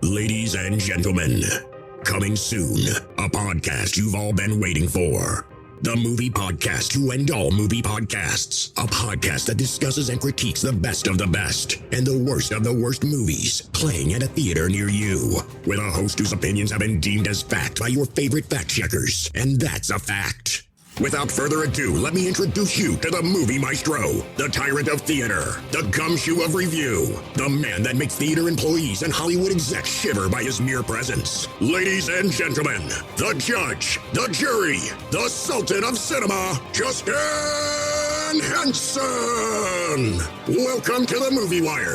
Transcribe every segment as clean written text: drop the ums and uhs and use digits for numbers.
Ladies and gentlemen, coming soon, a podcast you've all been waiting for. The Movie Podcast to end all movie podcasts. A podcast that discusses and critiques the best of the best and the worst of the worst movies playing at a theater near you. With a host whose opinions have been deemed as fact by your favorite fact checkers. And that's a fact. Without further ado, let me introduce you to the movie maestro, the tyrant of theater, the gumshoe of review, the man that makes theater employees and Hollywood execs shiver by his mere presence. Ladies and gentlemen, the judge, the jury, the sultan of cinema, Justin Henson. Welcome to the Movie Wire.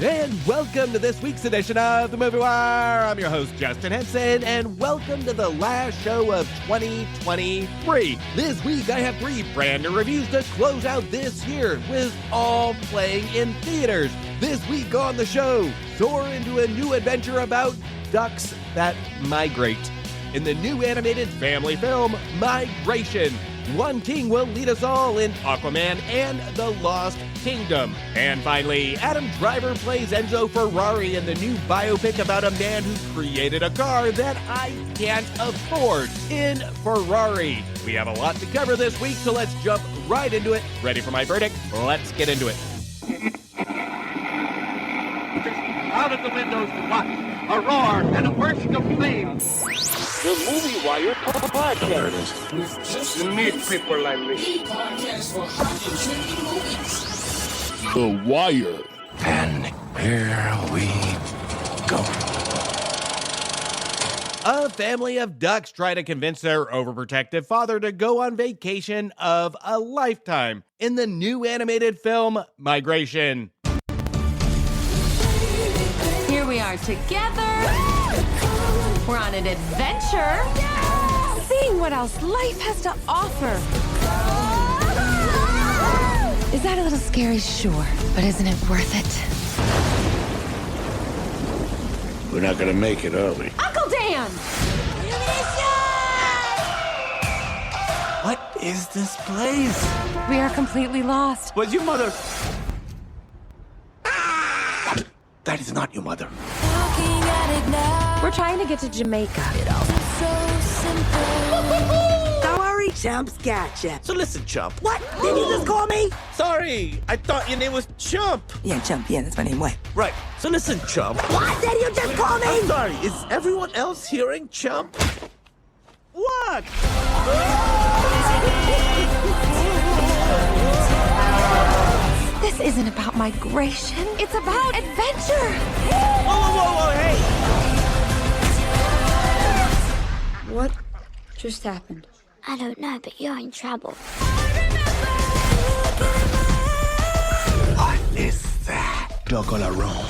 And welcome to this week's edition of The Movie Wire. I'm your host, Justin Henson, and welcome to the last show of 2023. This week, I have 3 brand new reviews to close out this year, with all playing in theaters. This week on the show, soar into a new adventure about ducks that migrate. In the new animated family film, Migration, one king will lead us all in Aquaman and the Lost Kingdom. And finally, Adam Driver plays Enzo Ferrari in the new biopic about a man who created a car that I can't afford in Ferrari. We have a lot to cover this week, so let's jump right into it. Ready for my verdict? Let's get into it. Out of the windows to watch a roar and a burst of flame. The Movie Wire podcast. Just meet people like me. The Wire. And here we go. A family of ducks try to convince their overprotective father to go on vacation of a lifetime in the new animated film, Migration. Here we are together. We're on an adventure. Seeing what else life has to offer. Is that a little scary? Sure. But isn't it worth it? We're not gonna make it, are we? Uncle Dan! What is this place? We are completely lost. Was your mother... That is not your mother. We're trying to get to Jamaica. Don't worry, Chump's gotcha. So listen, Chump. What? Did you just call me? Sorry, I thought your name was Chump. Yeah, Chump. Yeah, that's my name. What? Right. So listen, Chump. What did you just call me? I'm sorry. Is everyone else hearing Chump? What? This isn't about migration. It's about adventure. Whoa, hey! What just happened? I don't know, but you're in trouble. What is that? Double orange.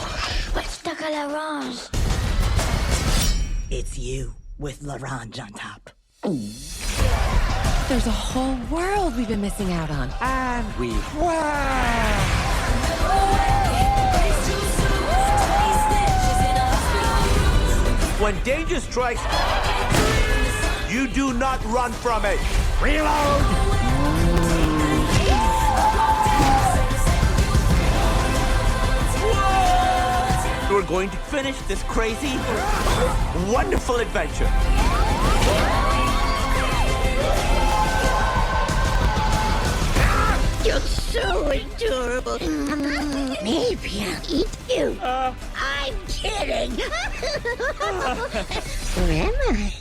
What's the color orange? It's you with l'orange on top. There's a whole world we've been missing out on. And we... When danger strikes, you do not run from it. Reload! We're going to finish this crazy, wonderful adventure. You're so adorable. Maybe I'll eat you. I'm kidding. Where am I?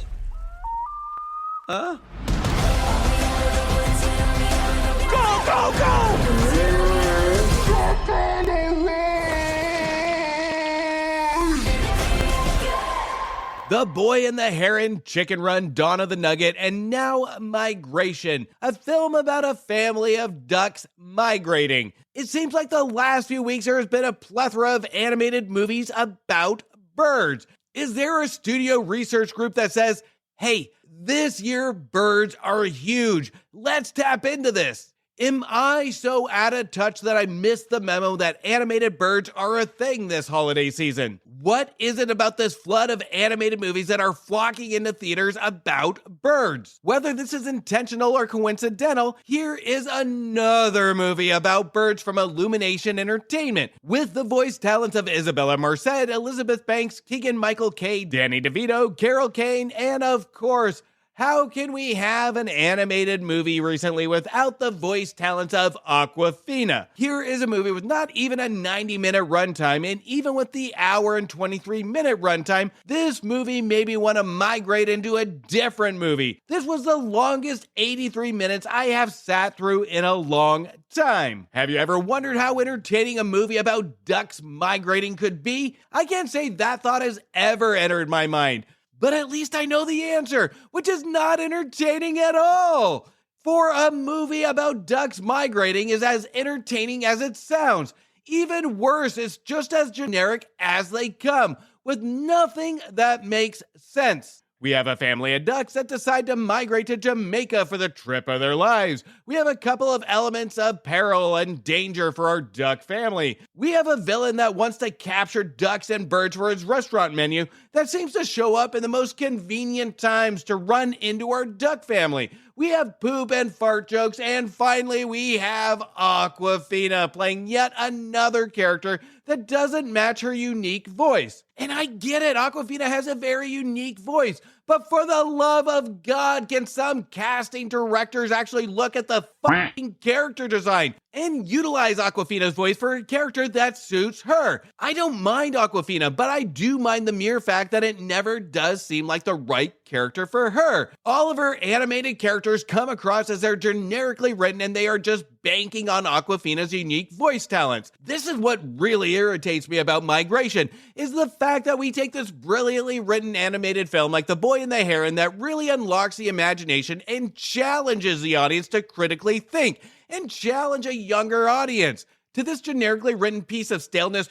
The Boy and the Heron, Chicken Run, Dawn of the Nugget, and now Migration, a film about a family of ducks migrating. It seems like the last few weeks there has been a plethora of animated movies about birds. Is there a studio research group that says, hey, this year birds are huge, let's tap into this? Am I so out of touch that I missed the memo that animated birds are a thing this holiday season? What is it about this flood of animated movies that are flocking into theaters about birds? Whether this is intentional or coincidental, here is another movie about birds from Illumination Entertainment, with the voice talents of Isabella Merced, Elizabeth Banks, Keegan-Michael Kay, Danny DeVito, Carol Kane, and of course, how can we have an animated movie recently without the voice talents of Awkwafina? Here is a movie with not even a 90-minute runtime, and even with the hour and 23-minute runtime, this movie made me want to migrate into a different movie. This was the longest 83 minutes I have sat through in a long time. Have you ever wondered how entertaining a movie about ducks migrating could be? I can't say that thought has ever entered my mind. But at least I know the answer, which is not entertaining at all. For a movie about ducks migrating is as entertaining as it sounds. Even worse, it's just as generic as they come, with nothing that makes sense. We have a family of ducks that decide to migrate to Jamaica for the trip of their lives. We have a couple of elements of peril and danger for our duck family. We have a villain that wants to capture ducks and birds for his restaurant menu that seems to show up in the most convenient times to run into our duck family. We have poop and fart jokes, and finally we have Awkwafina playing yet another character that doesn't match her unique voice. And I get it, Awkwafina has a very unique voice, but for the love of God, can some casting directors actually look at the fucking character design and utilize Awkwafina's voice for a character that suits her? I don't mind Awkwafina, but I do mind the mere fact that it never does seem like the right character for her. All of her animated characters come across as they're generically written, and they are just banking on Awkwafina's unique voice talents. This is what really irritates me about Migration, is the fact that we take this brilliantly written animated film like The Boy and the Heron that really unlocks the imagination and challenges the audience to critically think and challenge a younger audience, to this generically written piece of staleness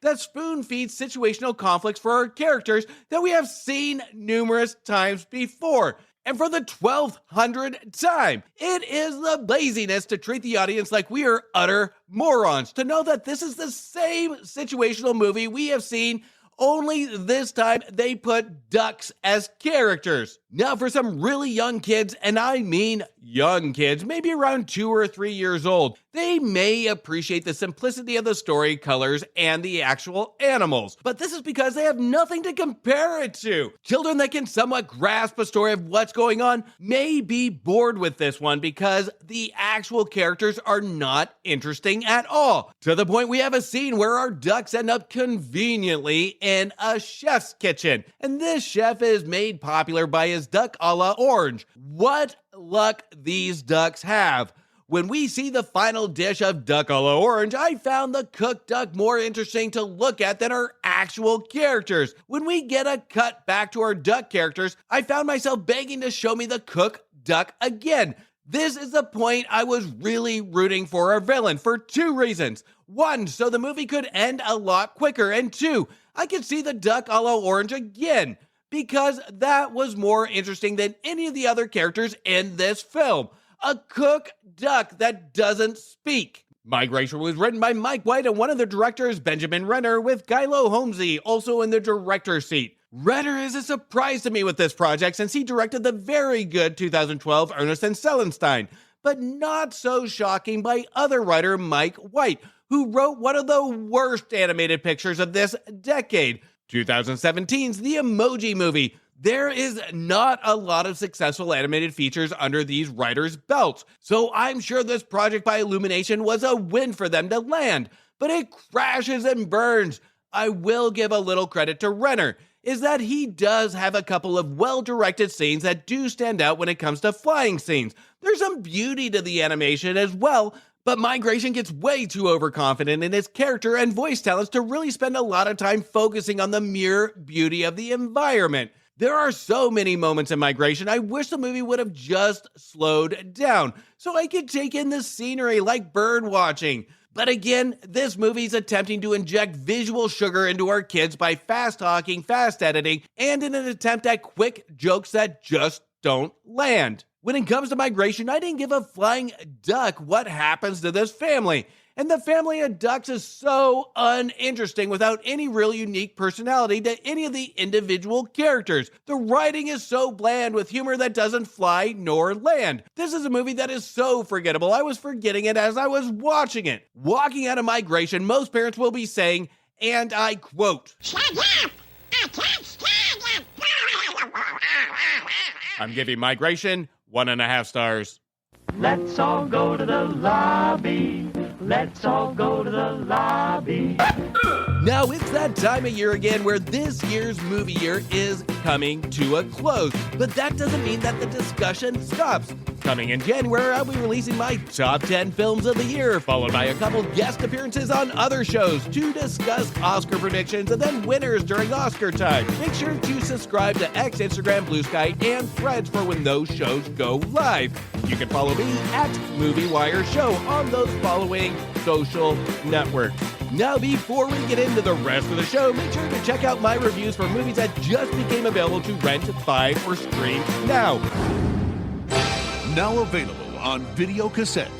that spoon feeds situational conflicts for our characters that we have seen numerous times before. And for the 1200th time, it is the laziness to treat the audience like we are utter morons, to know that this is the same situational movie we have seen, only this time they put ducks as characters. Now for some really young kids, and I mean young kids, maybe around 2 or 3 years old, they may appreciate the simplicity of the story, colors, and the actual animals. But this is because they have nothing to compare it to. Children that can somewhat grasp a story of what's going on may be bored with this one because the actual characters are not interesting at all. To the point we have a scene where our ducks end up conveniently in a chef's kitchen. And this chef is made popular by his duck a la orange. What luck these ducks have. When we see the final dish of duck a la orange, I found the cooked duck more interesting to look at than our actual characters. When we get a cut back to our duck characters, I found myself begging to show me the cooked duck again. This is the point I was really rooting for our villain for 2 reasons. 1, so the movie could end a lot quicker, and 2, I could see the duck a la orange again, because that was more interesting than any of the other characters in this film. A cooked duck that doesn't speak. Migration was written by Mike White, and one of the directors, Benjamin Renner, with Gylo Holmesy also in the director's seat. Renner is a surprise to me with this project since he directed the very good 2012 Ernest and Cellenstein, but not so shocking by other writer Mike White, who wrote one of the worst animated pictures of this decade, 2017's The Emoji Movie. There is not a lot of successful animated features under these writers' belts, so I'm sure this project by Illumination was a win for them to land, but it crashes and burns. I will give a little credit to Renner, is that he does have a couple of well-directed scenes that do stand out when it comes to flying scenes. There's some beauty to the animation as well, but Migration gets way too overconfident in its character and voice talents to really spend a lot of time focusing on the mere beauty of the environment. There are so many moments in Migration I wish the movie would have just slowed down so I could take in the scenery like bird watching. But again, this movie's attempting to inject visual sugar into our kids by fast talking, fast editing, and in an attempt at quick jokes that just don't land. When it comes to Migration, I didn't give a flying duck what happens to this family. And the family of ducks is so uninteresting without any real unique personality to any of the individual characters. The writing is so bland with humor that doesn't fly nor land. This is a movie that is so forgettable, I was forgetting it as I was watching it. Walking out of Migration, most parents will be saying, and I quote, "Shut up! I can't stand it!" I'm giving Migration 1.5 stars. Let's all go to the lobby. Let's all go to the lobby. Now it's that time of year again where this year's movie year is coming to a close. But that doesn't mean that the discussion stops. Coming in January, I'll be releasing my top 10 films of the year, followed by a couple guest appearances on other shows to discuss Oscar predictions and then winners during Oscar time. Make sure to subscribe to X, Instagram, Blue Sky, and Threads for when those shows go live. You can follow me at MovieWire Show on those following social networks. Now, before we get into the rest of the show, make sure to check out my reviews for movies that just became available to rent, buy, or stream now. Now available on video cassette.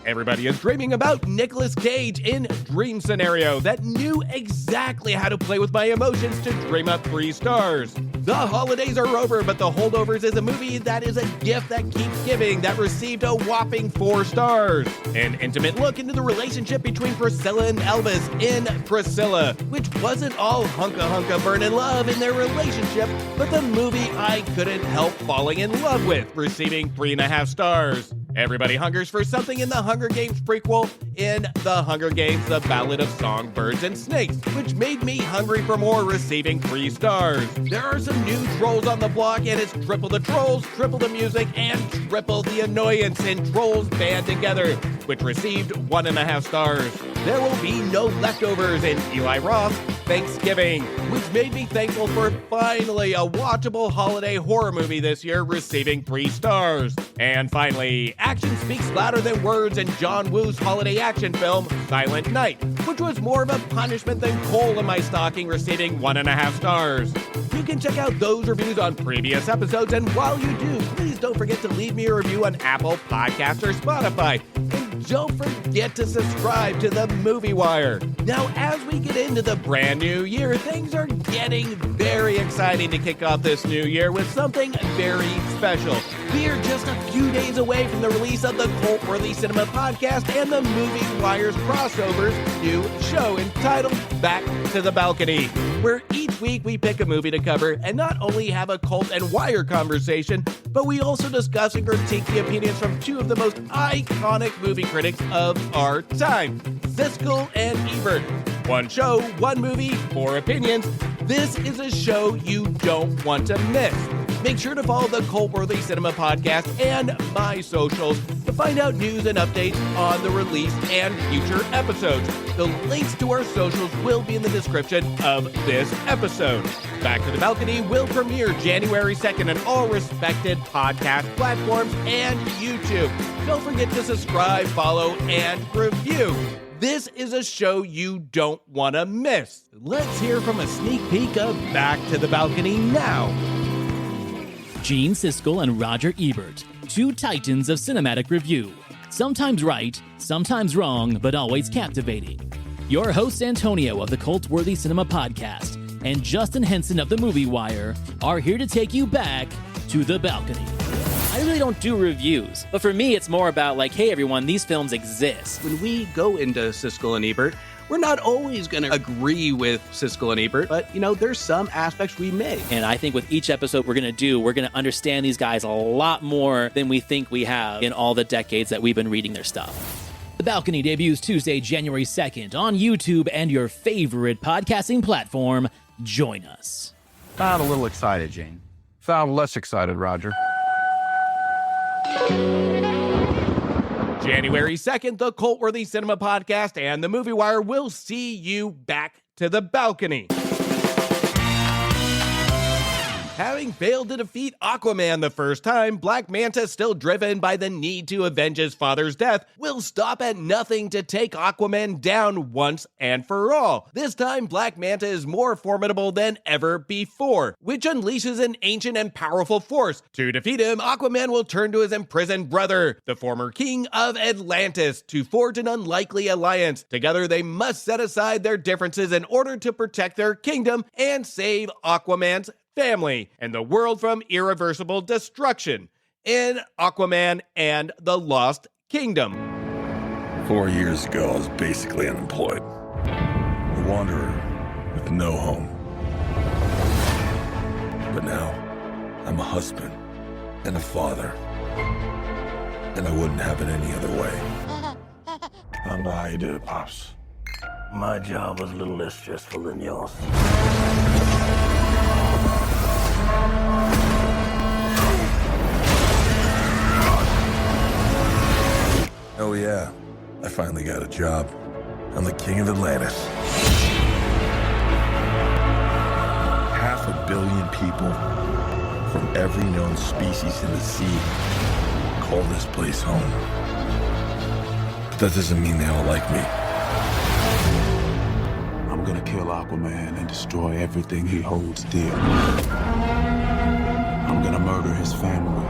Everybody is dreaming about Nicolas Cage in Dream Scenario that knew exactly how to play with my emotions to dream up 3 stars. The holidays are over, but The Holdovers is a movie that is a gift that keeps giving that received a whopping 4 stars. An intimate look into the relationship between Priscilla and Elvis in Priscilla, which wasn't all hunka-hunka burnin' love in their relationship, but the movie I couldn't help falling in love with, receiving 3.5 stars. Everybody hungers for something in the Hunger Games prequel in The Hunger Games, The Ballad of Songbirds and Snakes, which made me hungry for more, receiving 3 stars. There are some new trolls on the block, and it's triple the trolls, triple the music, and triple the annoyance in Trolls Band Together, which received 1.5 stars. There will be no leftovers in Eli Roth's Thanksgiving, which made me thankful for finally a watchable holiday horror movie this year, receiving 3 stars. And finally, action speaks louder than words in John Woo's holiday action film, Silent Night, which was more of a punishment than coal in my stocking, receiving 1.5 stars. You can check out those reviews on previous episodes, and while you do, please don't forget to leave me a review on Apple Podcasts or Spotify. And don't forget to subscribe to the Movie Wire. Now, as we get into the brand new year, things are getting very exciting to kick off this new year with something very special. We are just a few days away from the release of the Cult-Worthy Cinema Podcast and the Movie Wire's crossover's new show entitled Back to the Balcony, where each week we pick a movie to cover and not only have a Cult and Wire conversation, but we also discuss and critique the opinions from 2 of the most iconic movie critics of our time, Siskel and Ebert. 1 show, 1 movie, 4 opinions. This is a show you don't want to miss. Make sure to follow the Cult-Worthy Cinema Podcast and my socials to find out news and updates on the release and future episodes. The links to our socials will be in the description of this episode. Back to the Balcony will premiere January 2nd on all respected podcast platforms and YouTube. Don't forget to subscribe, follow, and review. This is a show you don't want to miss. Let's hear from a sneak peek of Back to the Balcony now. Gene Siskel and Roger Ebert, 2 titans of cinematic review. Sometimes right, sometimes wrong, but always captivating. Your hosts Antonio of the Cult-Worthy Cinema Podcast and Justin Henson of the Movie Wire are here to take you back to the balcony. I really don't do reviews, but for me it's more about like, hey everyone, these films exist. When we go into Siskel and Ebert, we're not always going to agree with Siskel and Ebert, but, there's some aspects we may. And I think with each episode we're going to understand these guys a lot more than we think we have in all the decades that we've been reading their stuff. The Balcony debuts Tuesday, January 2nd on YouTube and your favorite podcasting platform. Join us. Found a little excited, Gene. Found less excited, Roger. January 2nd, the Cult-Worthy Cinema Podcast and the Movie Wire will see you back to the balcony. Having failed to defeat Aquaman the first time, Black Manta, still driven by the need to avenge his father's death, will stop at nothing to take Aquaman down once and for all. This time, Black Manta is more formidable than ever before, which unleashes an ancient and powerful force. To defeat him, Aquaman will turn to his imprisoned brother, the former king of Atlantis, to forge an unlikely alliance. Together, they must set aside their differences in order to protect their kingdom and save Aquaman's family and the world from irreversible destruction in Aquaman and the Lost Kingdom. 4 years ago, I was basically unemployed. A wanderer with no home. But now, I'm a husband and a father. And I wouldn't have it any other way. I don't know how you did it, Pops. My job was a little less stressful than yours. Oh yeah, I finally got a job. I'm the king of Atlantis. 500 million people from every known species in the sea call this place home. But that doesn't mean they all like me. I'm gonna kill Aquaman and destroy everything he holds dear. I'm gonna murder his family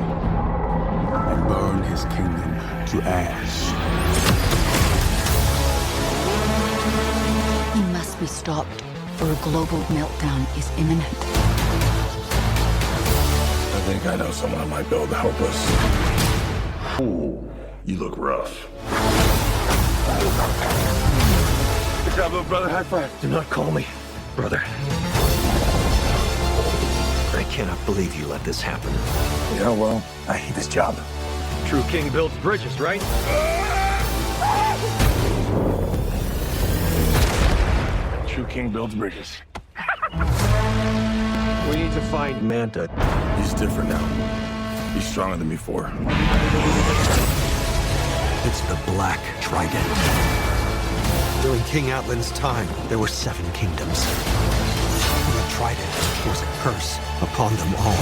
and burn his kingdom to ash. He must be stopped, or a global meltdown is imminent. I think I know someone that might be able to help us. Ooh, you look rough. Good job, little brother. High five. Do not call me brother. I cannot believe you let this happen. Yeah, well, I hate this job. True king builds bridges, right? True king builds bridges. We need to find Manta. He's different now. He's stronger than before. It's the Black Trident. During King Atlan's time, there were 7 kingdoms. The Trident was a curse upon them all.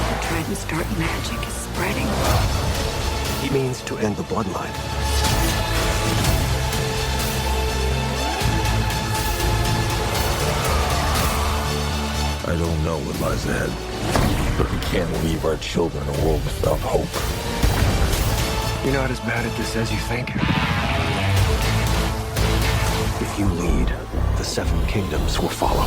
The Trident's dark magic is spreading. He means to end the bloodline. I don't know what lies ahead, but we can't leave our children a world without hope. You're not as bad at this as you think. If you lead, the 7 kingdoms will follow.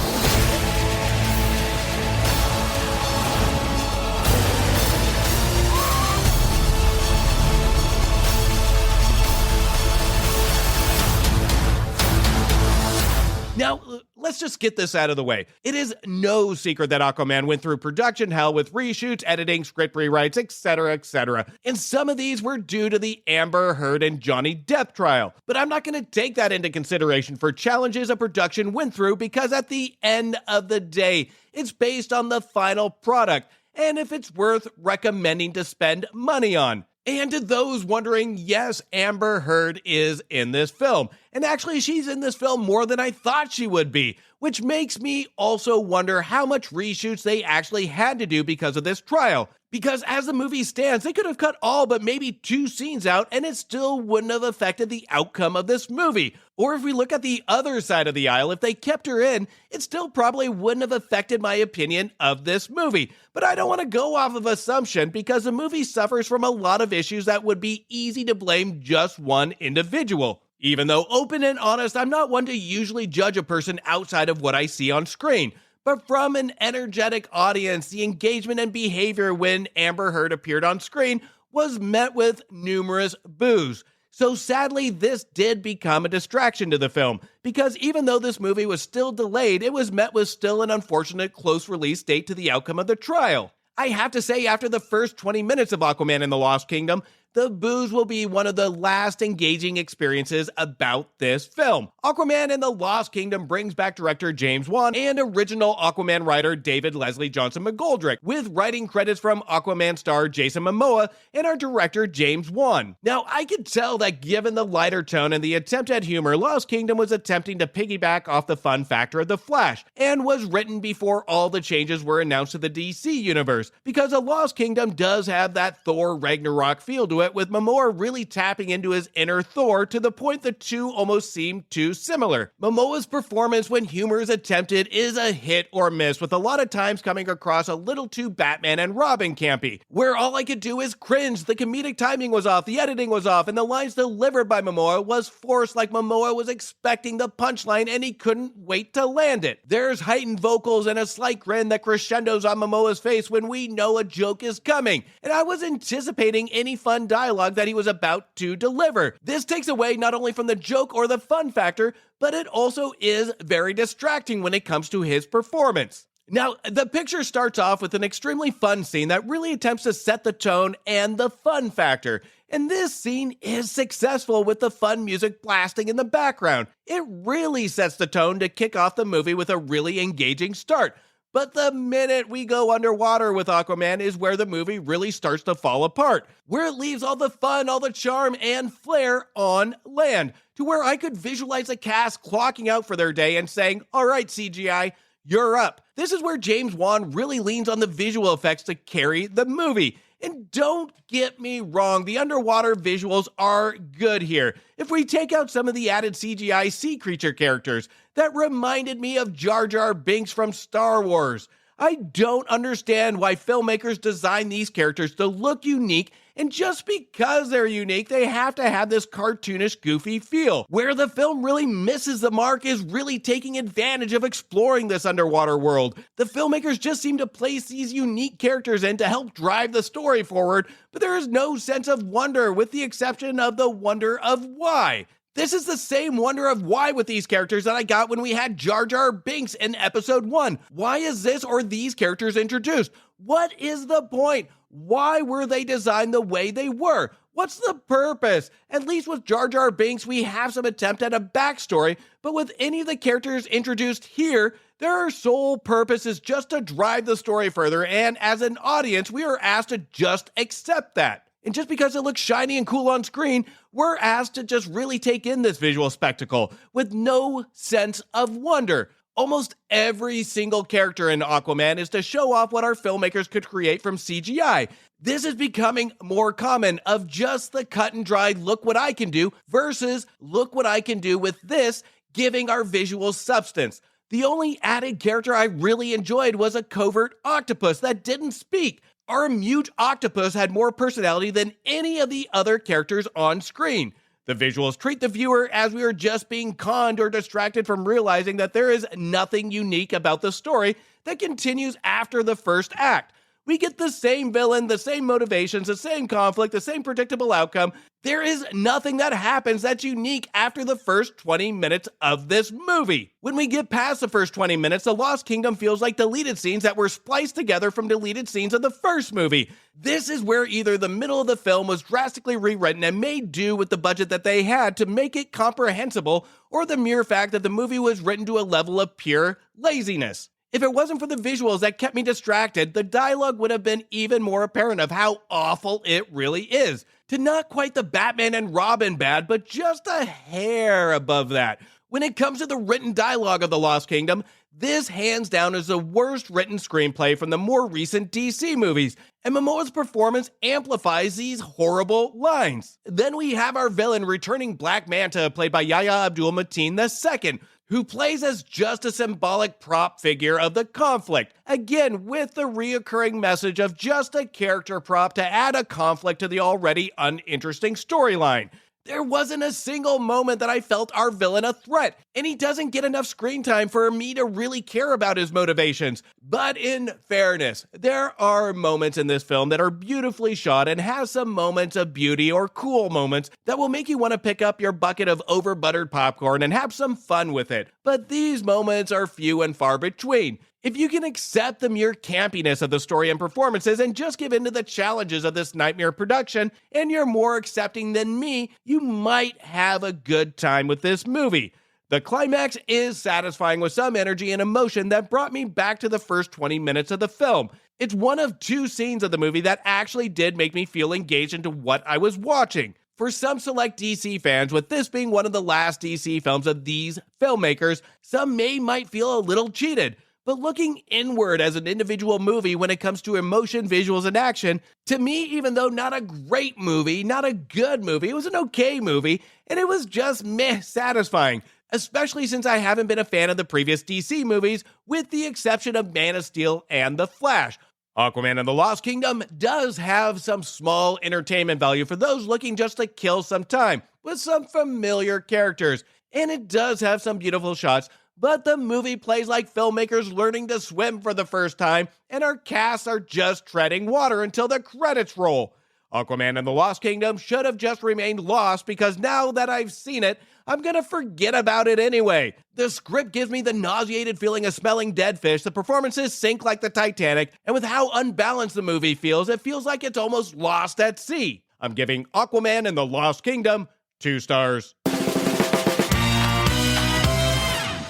Now, let's just get this out of the way. It is no secret that Aquaman went through production hell with reshoots, editing, script rewrites, etc., etc. And some of these were due to the Amber Heard and Johnny Depp trial. But I'm not going to take that into consideration for challenges a production went through, because at the end of the day, it's based on the final product and if it's worth recommending to spend money on. And to those wondering, yes, Amber Heard is in this film. And actually, she's in this film more than I thought she would be, which makes me also wonder how much reshoots they actually had to do because of this trial. Because as the movie stands, they could have cut all but maybe 2 scenes out and it still wouldn't have affected the outcome of this movie. Or if we look at the other side of the aisle, if they kept her in, it still probably wouldn't have affected my opinion of this movie. But I don't want to go off of assumption, because the movie suffers from a lot of issues that would be easy to blame just one individual. Even though open and honest, I'm not one to usually judge a person outside of what I see on screen. But from an energetic audience, the engagement and behavior when Amber Heard appeared on screen was met with numerous boos. So sadly, this did become a distraction to the film, because even though this movie was still delayed, it was met with still an unfortunate close release date to the outcome of the trial. I have to say, after the first 20 minutes of Aquaman and the Lost Kingdom, the booze will be one of the last engaging experiences about this film. Aquaman and the Lost Kingdom brings back director James Wan and original Aquaman writer David Leslie Johnson McGoldrick, with writing credits from Aquaman star Jason Momoa and our director James Wan. Now, I could tell that given the lighter tone and the attempt at humor, Lost Kingdom was attempting to piggyback off the fun factor of The Flash, and was written before all the changes were announced to the DC universe, because A Lost Kingdom does have that Thor Ragnarok feel to it, with Momoa really tapping into his inner Thor to the point the two almost seem too similar. Momoa's performance when humor is attempted is a hit or miss, with a lot of times coming across a little too Batman and Robin campy, where all I could do is cringe. The comedic timing was off, the editing was off, and the lines delivered by Momoa was forced, like Momoa was expecting the punchline and he couldn't wait to land it. There's heightened vocals and a slight grin that crescendos on Momoa's face when we know a joke is coming, and I was anticipating any fun dialogue that he was about to deliver. This takes away not only from the joke or the fun factor, but it also is very distracting when it comes to his performance. Now, the picture starts off with an extremely fun scene that really attempts to set the tone and the fun factor. And this scene is successful with the fun music blasting in the background. It really sets the tone to kick off the movie with a really engaging start. But the minute we go underwater with Aquaman is where the movie really starts to fall apart, where it leaves all the fun, all the charm, and flair on land, to where I could visualize the cast clocking out for their day and saying, "All right, CGI, you're up." This is where James Wan really leans on the visual effects to carry the movie. And don't get me wrong, the underwater visuals are good here. If we take out some of the added CGI sea creature characters, that reminded me of Jar Jar Binks from Star Wars. I don't understand why filmmakers design these characters to look unique, and just because they're unique, they have to have this cartoonish, goofy feel. Where the film really misses the mark is really taking advantage of exploring this underwater world. The filmmakers just seem to place these unique characters in to help drive the story forward, but there is no sense of wonder, with the exception of the wonder of why. This is the same wonder of why with these characters that I got when we had Jar Jar Binks in episode 1. Why is this or these characters introduced? What is the point? Why were they designed the way they were? What's the purpose? At least with Jar Jar Binks, we have some attempt at a backstory, but with any of the characters introduced here, their sole purpose is just to drive the story further, and as an audience, we are asked to just accept that. And just because it looks shiny and cool on screen, we're asked to just really take in this visual spectacle with no sense of wonder. Almost every single character in Aquaman is to show off what our filmmakers could create from CGI. This is becoming more common, of just the cut and dried look what I can do versus look what I can do with this, giving our visual substance. The only added character I really enjoyed was a covert octopus that didn't speak. Our mute octopus had more personality than any of the other characters on screen. The visuals treat the viewer as we are just being conned or distracted from realizing that there is nothing unique about the story that continues after the first act. We get the same villain, the same motivations, the same conflict, the same predictable outcome. There is nothing that happens that's unique after the first 20 minutes of this movie. When we get past the first 20 minutes, The Lost Kingdom feels like deleted scenes that were spliced together from deleted scenes of the first movie. This is where either the middle of the film was drastically rewritten and made do with the budget that they had to make it comprehensible, or the mere fact that the movie was written to a level of pure laziness. If it wasn't for the visuals that kept me distracted, the dialogue would have been even more apparent of how awful it really is. To not quite the Batman and Robin bad, but just a hair above that. When it comes to the written dialogue of The Lost Kingdom, this hands down is the worst written screenplay from the more recent DC movies, and Momoa's performance amplifies these horrible lines. Then we have our villain, returning Black Manta, played by Yahya Abdul-Mateen II, who plays as just a symbolic prop figure of the conflict, again with the reoccurring message of just a character prop to add a conflict to the already uninteresting storyline. There wasn't a single moment that I felt our villain a threat, and he doesn't get enough screen time for me to really care about his motivations. But in fairness, there are moments in this film that are beautifully shot and have some moments of beauty or cool moments that will make you want to pick up your bucket of over-buttered popcorn and have some fun with it. But these moments are few and far between. If you can accept the mere campiness of the story and performances and just give in to the challenges of this nightmare production, and you're more accepting than me, you might have a good time with this movie. The climax is satisfying with some energy and emotion that brought me back to the first 20 minutes of the film. It's one of two scenes of the movie that actually did make me feel engaged into what I was watching. For some select DC fans, with this being one of the last DC films of these filmmakers, some might feel a little cheated. But looking inward as an individual movie when it comes to emotion, visuals, and action, to me, even though not a great movie, not a good movie, it was an okay movie, and it was just satisfying. Especially since I haven't been a fan of the previous DC movies, with the exception of Man of Steel and The Flash. Aquaman and the Lost Kingdom does have some small entertainment value for those looking just to kill some time, with some familiar characters, and it does have some beautiful shots, but the movie plays like filmmakers learning to swim for the first time, and our casts are just treading water until the credits roll. Aquaman and the Lost Kingdom should have just remained lost because now that I've seen it, I'm gonna forget about it anyway. The script gives me the nauseated feeling of smelling dead fish, the performances sink like the Titanic, and with how unbalanced the movie feels, it feels like it's almost lost at sea. I'm giving Aquaman and the Lost Kingdom 2 stars.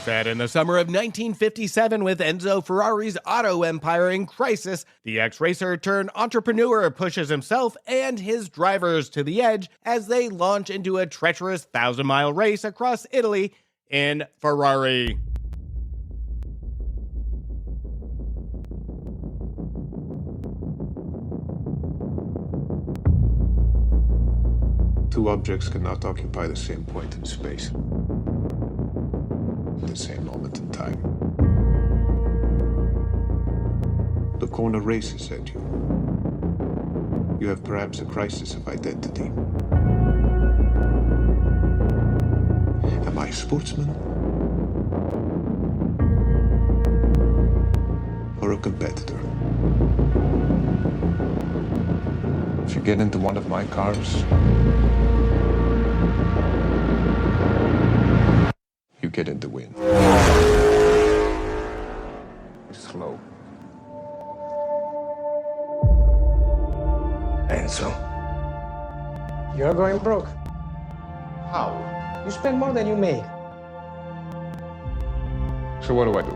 Set in the summer of 1957 with Enzo Ferrari's auto empire in crisis, the ex-racer turned entrepreneur pushes himself and his drivers to the edge as they launch into a treacherous 1,000-mile race across Italy in Ferrari. Two objects cannot occupy the same point in space. The same moment in time. The corner races at you. You have perhaps a crisis of identity. Am I a sportsman? Or a competitor? If you get into one of my cars, you get in the wind. Slow. Enzo, you're going broke. How? You spend more than you make. So what do I do?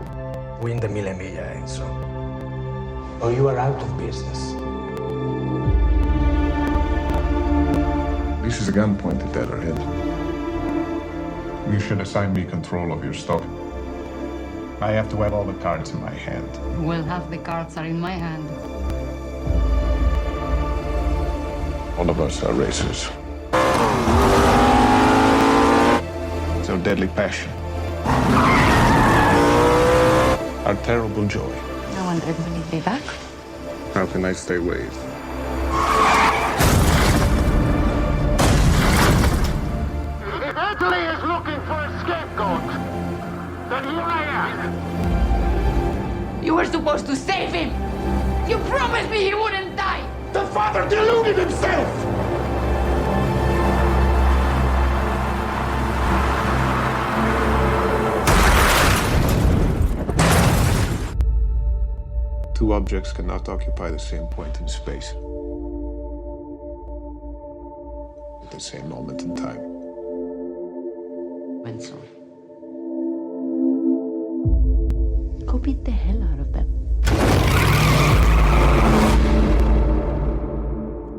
Win the Mille Miglia, Enzo. Or you are out of business. This is a gun pointed at our head. You should assign me control of your stock. I have to have all the cards in my hand. Well, half the cards are in my hand. All of us are racers. It's our deadly passion. Our terrible joy. No wonder we need me back. How can I stay away? If Italy is looking for a scapegoat, then here I am. You were supposed to save him! You promised me he wouldn't die! The father deluded himself! Two objects cannot occupy the same point in space. At the same moment in time. Enzo. Go beat the hell out of them.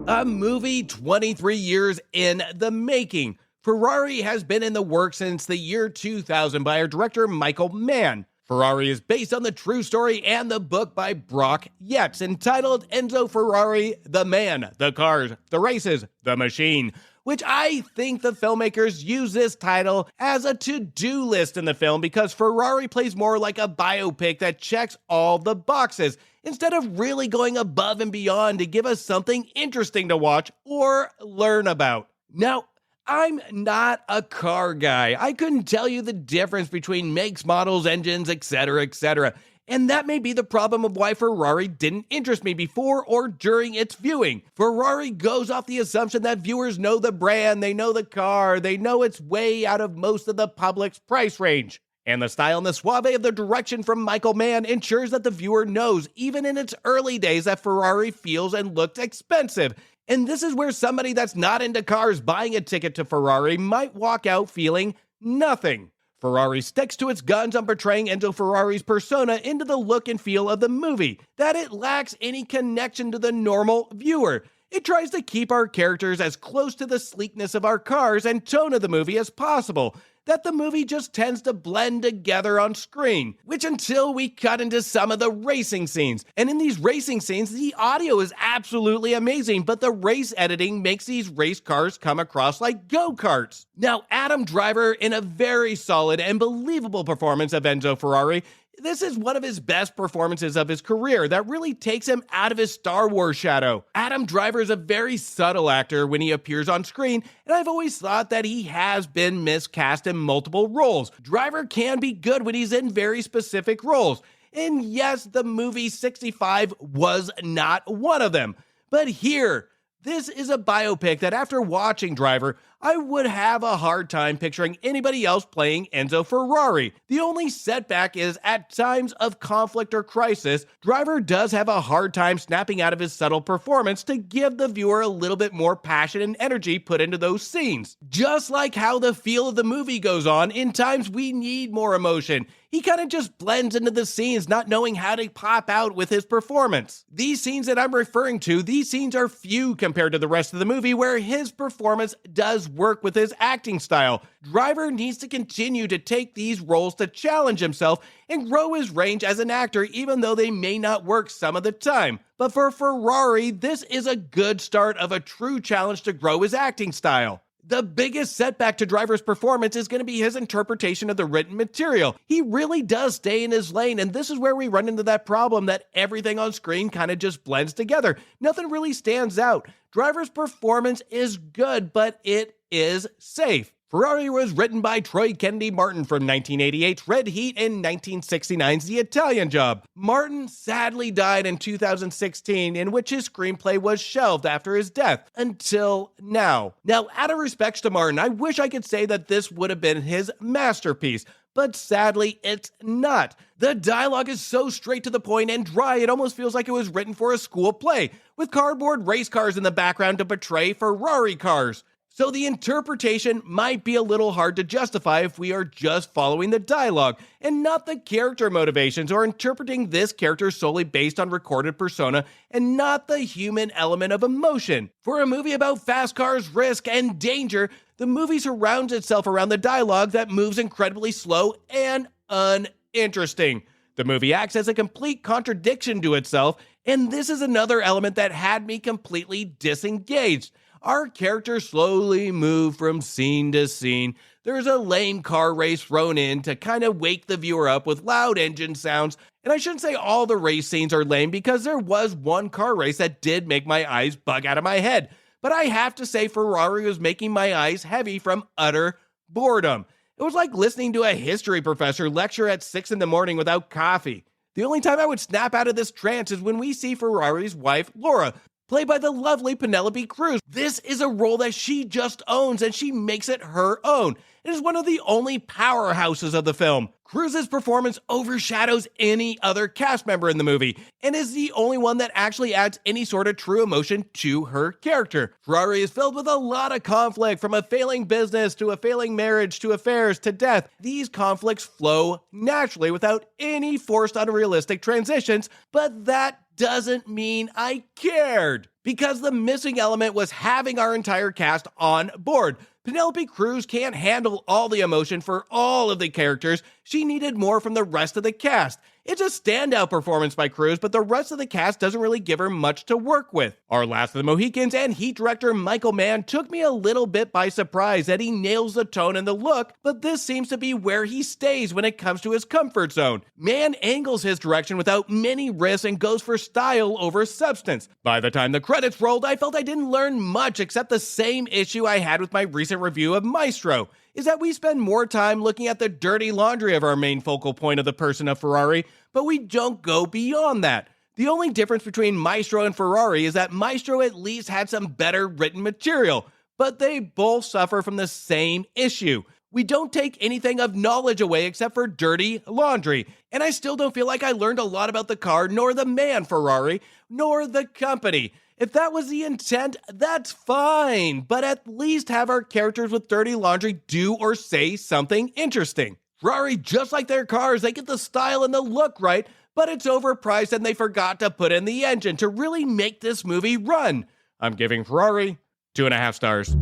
A movie 23 years in the making. Ferrari has been in the works since the year 2000 by our director Michael Mann. Ferrari is based on the true story and the book by Brock Yates entitled Enzo Ferrari, The Man, The Cars, The Races, The Machine, which I think the filmmakers use this title as a to-do list in the film because Ferrari plays more like a biopic that checks all the boxes instead of really going above and beyond to give us something interesting to watch or learn about. Now, I'm not a car guy. I couldn't tell you the difference between makes, models, engines, etc., etc. And that may be the problem of why Ferrari didn't interest me before or during its viewing. Ferrari goes off the assumption that viewers know the brand, they know the car, they know it's way out of most of the public's price range. And the style and the suave of the direction from Michael Mann ensures that the viewer knows, even in its early days, that Ferrari feels and looks expensive. And this is where somebody that's not into cars buying a ticket to Ferrari might walk out feeling nothing. Ferrari sticks to its guns on portraying Enzo Ferrari's persona into the look and feel of the movie, that it lacks any connection to the normal viewer. It tries to keep our characters as close to the sleekness of our cars and tone of the movie as possible, that the movie just tends to blend together on screen, which until we cut into some of the racing scenes. And in these racing scenes, the audio is absolutely amazing, but the race editing makes these race cars come across like go-karts. Now, Adam Driver, in a very solid and believable performance of Enzo Ferrari, this is one of his best performances of his career that really takes him out of his Star Wars shadow. Adam Driver is a very subtle actor when he appears on screen, and I've always thought that he has been miscast in multiple roles. Driver can be good when he's in very specific roles. And yes, the movie 65 was not one of them. But here, this is a biopic that after watching Driver, I would have a hard time picturing anybody else playing Enzo Ferrari. The only setback is at times of conflict or crisis, Driver does have a hard time snapping out of his subtle performance to give the viewer a little bit more passion and energy put into those scenes. Just like how the feel of the movie goes on, in times we need more emotion. He kind of just blends into the scenes, not knowing how to pop out with his performance. These scenes that I'm referring to, these scenes are few compared to the rest of the movie where his performance does work with his acting style. Driver needs to continue to take these roles to challenge himself and grow his range as an actor, even though they may not work some of the time. But for Ferrari, this is a good start of a true challenge to grow his acting style. The biggest setback to Driver's performance is going to be his interpretation of the written material. He really does stay in his lane, and this is where we run into that problem that everything on screen kind of just blends together. Nothing really stands out. Driver's performance is good, but it is safe. Ferrari was written by Troy Kennedy Martin from 1988's Red Heat and 1969's The Italian Job. Martin sadly died in 2016, in which his screenplay was shelved after his death, until now. Now, out of respects to Martin, I wish I could say that this would have been his masterpiece, but sadly, it's not. The dialogue is so straight to the point and dry, it almost feels like it was written for a school play, with cardboard race cars in the background to portray Ferrari cars. So the interpretation might be a little hard to justify if we are just following the dialogue and not the character motivations, or interpreting this character solely based on recorded persona and not the human element of emotion. For a movie about fast cars, risk, and danger, the movie surrounds itself around the dialogue that moves incredibly slow and uninteresting. The movie acts as a complete contradiction to itself, and this is another element that had me completely disengaged. Our characters slowly move from scene to scene. There's a lame car race thrown in to kind of wake the viewer up with loud engine sounds. And I shouldn't say all the race scenes are lame, because there was one car race that did make my eyes bug out of my head. But I have to say Ferrari was making my eyes heavy from utter boredom. It was like listening to a history professor lecture at 6 a.m. without coffee. The only time I would snap out of this trance is when we see Ferrari's wife, Laura, played by the lovely Penelope Cruz. This is a role that she just owns, and she makes it her own. It is one of the only powerhouses of the film. Cruz's performance overshadows any other cast member in the movie, and is the only one that actually adds any sort of true emotion to her character. Ferrari is filled with a lot of conflict, from a failing business to a failing marriage to affairs to death. These conflicts flow naturally without any forced unrealistic transitions, but that doesn't mean I cared, because the missing element was having our entire cast on board. Penelope Cruz can't handle all the emotion for all of the characters. She needed more from the rest of the cast. It's a standout performance by Cruz, but the rest of the cast doesn't really give her much to work with. Our Last of the Mohicans and Heat director Michael Mann took me a little bit by surprise that he nails the tone and the look, but this seems to be where he stays when it comes to his comfort zone. Mann angles his direction without many risks and goes for style over substance. By the time the credits rolled, I felt I didn't learn much except the same issue I had with my recent review of Maestro, is that we spend more time looking at the dirty laundry of our main focal point of the person of Ferrari, but we don't go beyond that. The only difference between Maestro and Ferrari is that Maestro at least had some better written material, but they both suffer from the same issue. We don't take anything of knowledge away except for dirty laundry. And I still don't feel like I learned a lot about the car, nor the man Ferrari, nor the company. If that was the intent, that's fine. But at least have our characters with dirty laundry do or say something interesting. Ferrari, just like their cars, they get the style and the look right, but it's overpriced and they forgot to put in the engine to really make this movie run. I'm giving Ferrari 2.5 stars.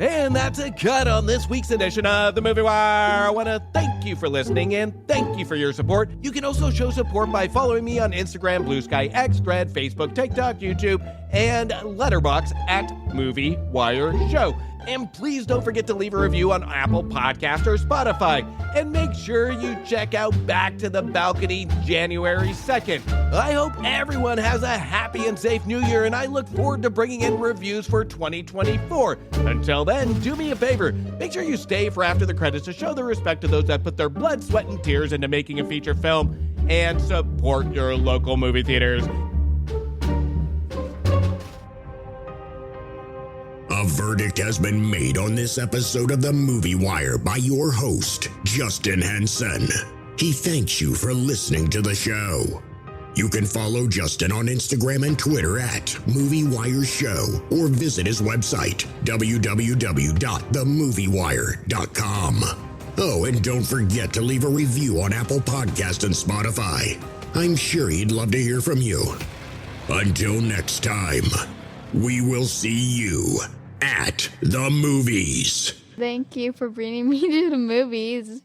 And that's a cut on this week's edition of The Movie Wire. I want to thank you for listening and thank you for your support. You can also show support by following me on Instagram, Blue Sky, X, Thread, Facebook, TikTok, YouTube, and Letterboxd at Movie Wire Show. And please don't forget to leave a review on Apple Podcasts or Spotify. And make sure you check out Back to the Balcony January 2nd. I hope everyone has a happy and safe new year, and I look forward to bringing in reviews for 2024. Until then, do me a favor. Make sure you stay for after the credits to show the respect to those that put their blood, sweat, and tears into making a feature film, and support your local movie theaters. A verdict has been made on this episode of The Movie Wire by your host, Justin Henson. He thanks you for listening to the show. You can follow Justin on Instagram and Twitter at Movie Wire Show, or visit his website, www.themoviewire.com. Oh, and don't forget to leave a review on Apple Podcasts and Spotify. I'm sure he'd love to hear from you. Until next time, we will see you at the movies. Thank you for bringing me to the movies.